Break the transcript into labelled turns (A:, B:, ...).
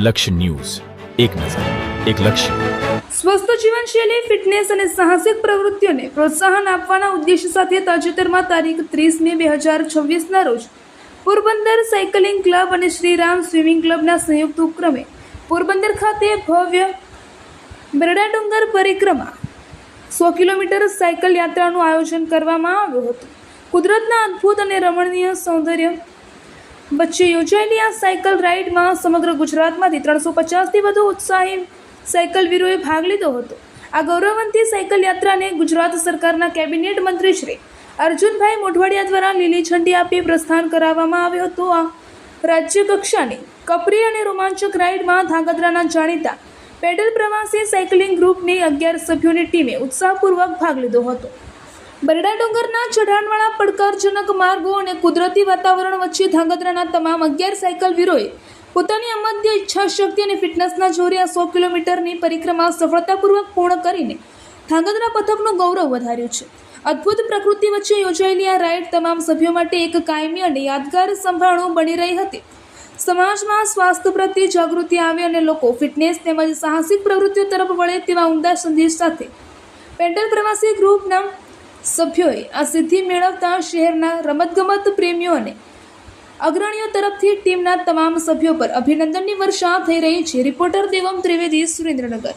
A: લક્ષ્ય ન્યૂઝ, એક નજર, એક લક્ષ્ય.
B: સ્વસ્થ જીવનશૈલી, ફિટનેસ અને સાહસિક પ્રવૃત્તિઓને પ્રોત્સાહન આપવાના ઉદ્દેશ સાથે તાજેતરમાં તારીખ 30 મે 2026ના રોજ પોરબંદર સાયકલિંગ ક્લબ અને શ્રીરામ સ્વિમિંગ ક્લબના સંયુક્ત ઉપક્રમે પોરબંદર ખાતે ભવ્ય બરડા ડુંગર પરિક્રમા 100 કિલોમીટર સાયકલ યાત્રાનું આયોજન કરવામાં આવ્યું હતું. કુદરતના અદ્ભુત અને રમણીય સૌંદર્ય વચ્ચે યોજાયેલી આ સાયકલ રાઇડમાં સમગ્ર ગુજરાતમાંથી 350થી વધુ ઉત્સાહી સાયકલ વીરોએ ભાગ લીધો હતો. આ ગૌરવવંતી સાયકલ યાત્રાને ગુજરાત સરકારના કેબિનેટ મંત્રી શ્રી અર્જુનભાઈ મોઢવાડિયા દ્વારા લીલી ઝંડી આપી પ્રસ્થાન કરાવવામાં આવ્યું હતું. આ રાજ્ય કક્ષાની કપરી અને રોમાંચક રાઇડમાં ધાંગધ્રાના જાણીતા પેડલ પ્રવાસી સાયકલિંગ ગ્રુપની 11 સભ્યોની ટીમે ઉત્સાહપૂર્વક ભાગ લીધો હતો. બરડા ડુંગરના ચઢાણવાળા પડકારજનક માર્ગો અને કુદરતી વાતાવરણ વચ્ચે ધાંગધ્રાના તમામ 11 સાયકલ વીરોએ પોતાની અમાદ્ય ઈચ્છાશક્તિ અને ફિટનેસના જોરે આ 100 કિલોમીટરની પરિક્રમા સફળતાપૂર્વક પૂર્ણ કરીને ધાંગધ્રા પથકનું ગૌરવ વધાર્યું છે. અદ્ભુત પ્રકૃતિ વચ્ચે યોજાયેલી આ રાઇડ તમામ સભ્યો માટે એક કાયમી અને યાદગાર સંભાળણું બની રહી હતી. સમાજમાં સ્વાસ્થ્ય પ્રત્યે જાગૃતિ આવે અને લોકો ફિટનેસ તેમજ સાહસિક પ્રવૃત્તિઓ તરફ વળે તેવા ઉમદા સંદેશ સાથે પેડલ પ્રવાસી ગ્રુપના સભ્યોએ આ સિદ્ધિ મેળવતા શહેરના રમતગમત પ્રેમીઓ અને અગ્રણીઓ તરફથી ટીમના તમામ સભ્યો પર અભિનંદનની વર્ષા થઈ રહી છે. રિપોર્ટર દેવમ ત્રિવેદી, સુરેન્દ્રનગર.